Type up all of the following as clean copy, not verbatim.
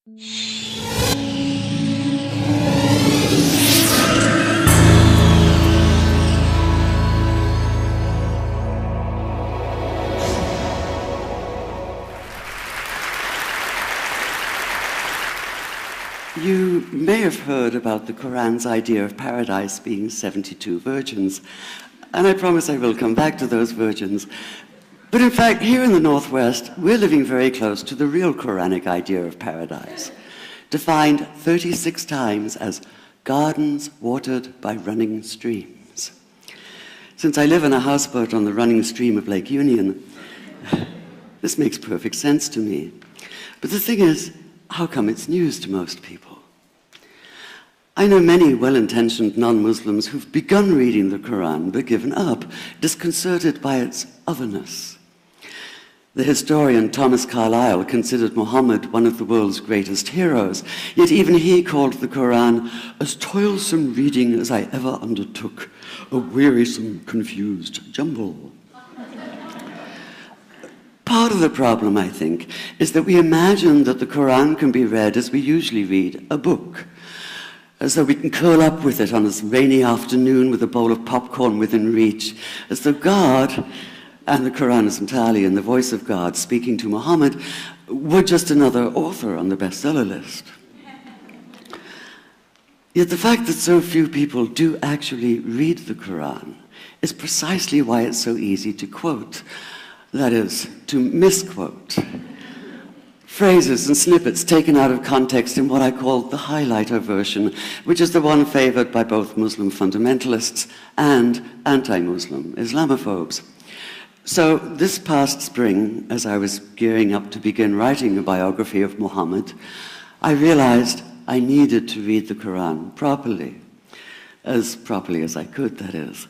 You may have heard about the Quran's idea of paradise being 72 virgins, and I promise I will come back to those virgins. But in fact, here in the Northwest, we're living very close to the real Quranic idea of paradise, defined 36 times as gardens watered by running streams. Since I live in a houseboat on the running stream of Lake Union, this makes perfect sense to me. But the thing is, how come it's news to most people? I know many well-intentioned non-Muslims who've begun reading the Quran but given up, disconcerted by its otherness. The historian Thomas Carlyle considered Muhammad one of the world's greatest heroes, yet even he called the Quran as toilsome reading as I ever undertook, a wearisome, confused jumble. Part of the problem, I think, is that we imagine that the Quran can be read as we usually read a book, as though we can curl up with it on a rainy afternoon with a bowl of popcorn within reach, as though God, and the Quran is entirely in the voice of God speaking to Muhammad, were just another author on the bestseller list. Yet the fact that so few people do actually read the Quran is precisely why it's so easy to quote. That is, to misquote. Phrases and snippets taken out of context in what I call the highlighter version, which is the one favored by both Muslim fundamentalists and anti-Muslim Islamophobes. So this past spring, as I was gearing up to begin writing a biography of Muhammad, I realized I needed to read the Quran properly as I could, that is.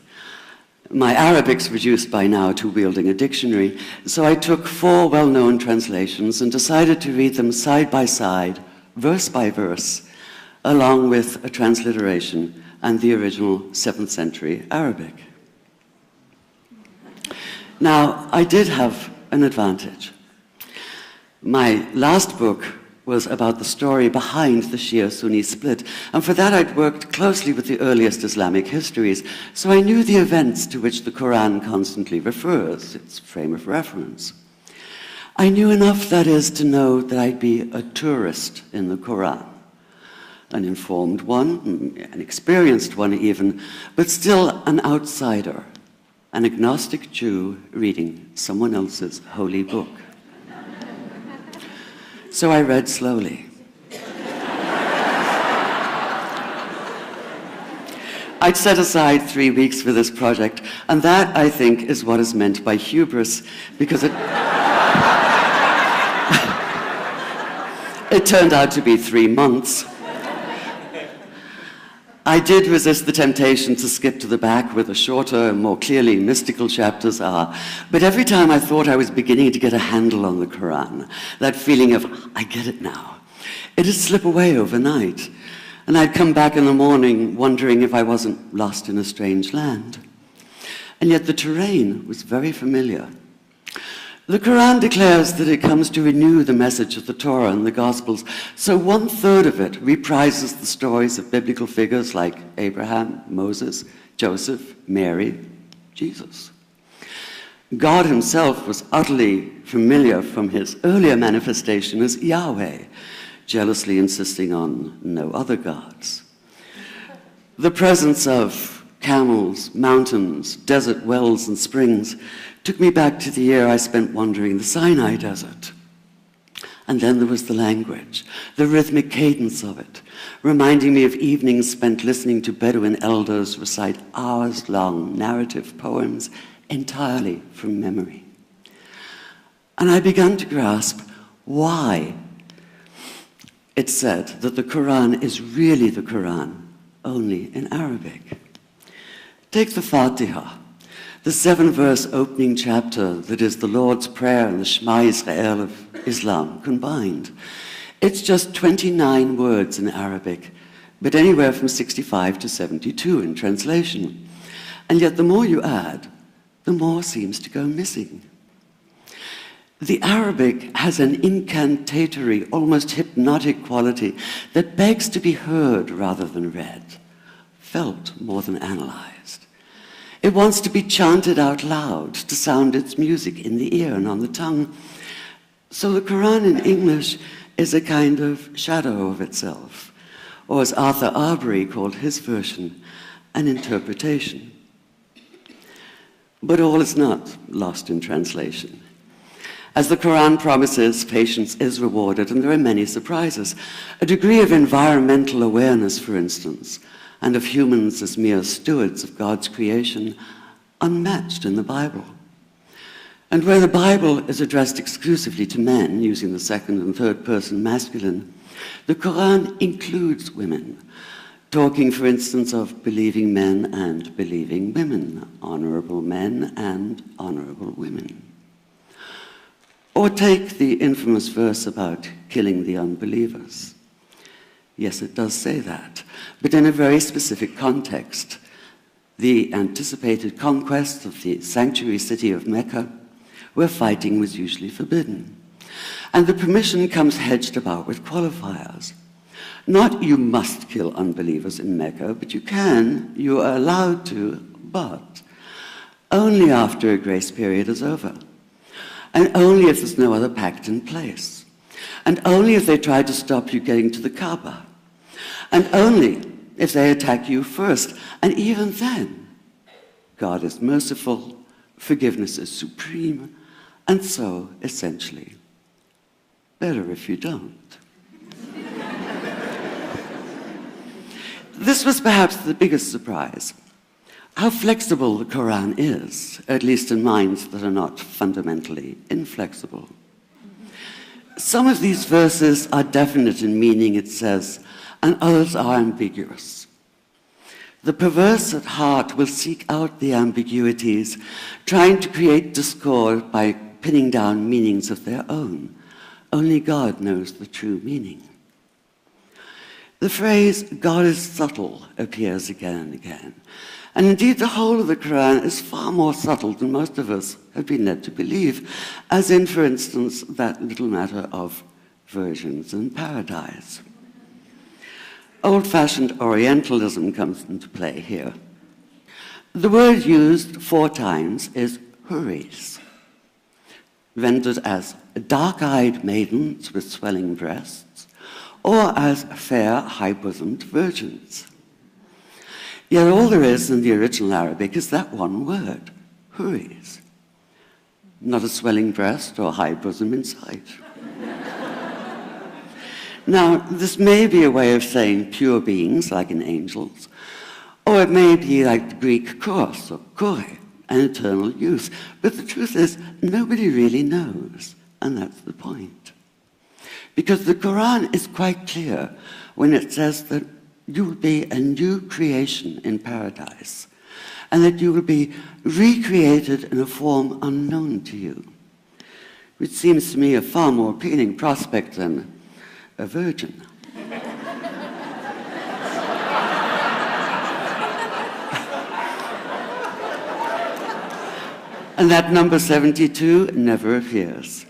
My Arabic's reduced by now to wielding a dictionary, so I took 4 well-known translations and decided to read them side by side, verse by verse, along with a transliteration and the original 7th century Arabic. Now, I did have an advantage. My last book was about the story behind the Shia-Sunni split, and for that I'd worked closely with the earliest Islamic histories, so I knew the events to which the Quran constantly refers, its frame of reference. I knew enough, that is, to know that I'd be a tourist in the Quran, an informed one, an experienced one even, but still an outsider, an agnostic Jew reading someone else's holy book. So I read slowly. I'd set aside 3 weeks for this project, and that, I think, is what is meant by hubris, because it turned out to be 3 months. I did resist the temptation to skip to the back where the shorter, more clearly mystical chapters are, but every time I thought I was beginning to get a handle on the Quran, that feeling of, I get it now, it'd slip away overnight, and I'd come back in the morning wondering if I wasn't lost in a strange land. And yet the terrain was very familiar. The Quran declares that it comes to renew the message of the Torah and the Gospels, so 1/3 of it reprises the stories of biblical figures like Abraham, Moses, Joseph, Mary, Jesus. God himself was utterly familiar from his earlier manifestation as Yahweh, jealously insisting on no other gods. The presence of camels, mountains, desert wells, and springs took me back to the year I spent wandering the Sinai desert. And then there was the language, the rhythmic cadence of it, reminding me of evenings spent listening to Bedouin elders recite hours-long narrative poems entirely from memory. And I began to grasp why it's said that the Quran is really the Quran, only in Arabic. Take the Fatiha, the 7-verse opening chapter that is the Lord's Prayer and the Shema Israel of Islam combined. It's just 29 words in Arabic, but anywhere from 65 to 72 in translation. And yet the more you add, the more seems to go missing. The Arabic has an incantatory, almost hypnotic quality that begs to be heard rather than read, felt more than analyzed. It wants to be chanted out loud, to sound its music in the ear and on the tongue. So the Quran in English is a kind of shadow of itself, or as Arthur Arbery called his version, an interpretation. But all is not lost in translation. As the Quran promises, patience is rewarded, and there are many surprises. A degree of environmental awareness, for instance, and of humans as mere stewards of God's creation, unmatched in the Bible. And where the Bible is addressed exclusively to men, using the second and third person masculine, the Quran includes women, talking, for instance, of believing men and believing women, honorable men and honorable women. Or take the infamous verse about killing the unbelievers. Yes, it does say that, but in a very specific context. The anticipated conquest of the sanctuary city of Mecca, where fighting was usually forbidden. And the permission comes hedged about with qualifiers. Not you must kill unbelievers in Mecca, but you can, you are allowed to, but only after a grace period is over. And only if there's no other pact in place. And only if they try to stop you getting to the Kaaba. And only if they attack you first. And even then, God is merciful, forgiveness is supreme, and so, essentially, better if you don't. This was perhaps the biggest surprise. How flexible the Quran is, at least in minds that are not fundamentally inflexible. Some of these verses are definite in meaning, it says, and others are ambiguous. The perverse at heart will seek out the ambiguities, trying to create discord by pinning down meanings of their own. Only God knows the true meaning. The phrase, God is subtle, appears again and again. And indeed, the whole of the Quran is far more subtle than most of us have been led to believe, as in, for instance, that little matter of virgins and paradise. Old-fashioned Orientalism comes into play here. The word used 4 times is huris, rendered as dark-eyed maidens with swelling breasts, or as fair, high-bosomed virgins. Yet all there is in the original Arabic is that one word, huris. Not a swelling breast or high bosom in sight. Now, this may be a way of saying pure beings, like in angels, or it may be like the Greek kos, or kore, an eternal youth. But the truth is, nobody really knows, and that's the point. Because the Quran is quite clear when it says that you will be a new creation in paradise, and that you will be recreated in a form unknown to you, which seems to me a far more appealing prospect than a virgin. And that number 72 never appears.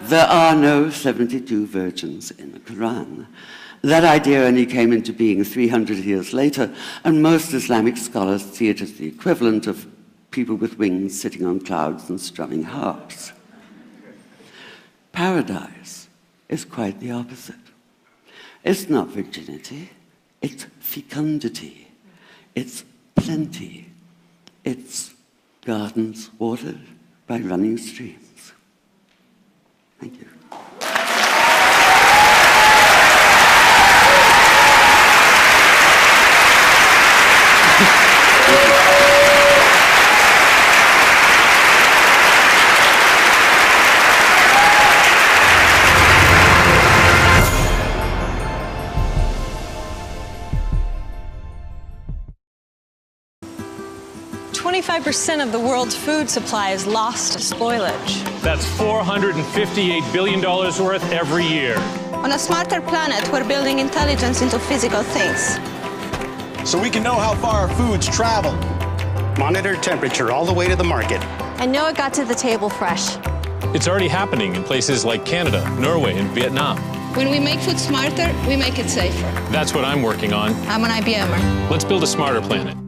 There are no 72 virgins in the Quran. That idea only came into being 300 years later, and most Islamic scholars see it as the equivalent of people with wings sitting on clouds and strumming harps. Paradise is quite the opposite. It's not virginity, it's fecundity, it's plenty, it's gardens watered by running streams. Thank you. % of the world's food supply is lost to spoilage. That's $458 billion worth every year. On a smarter planet, we're building intelligence into physical things. So we can know how far our foods travel. Monitor temperature all the way to the market. I know it got to the table fresh. It's already happening in places like Canada, Norway, and Vietnam. When we make food smarter, we make it safer. That's what I'm working on. I'm an IBMer. Let's build a smarter planet.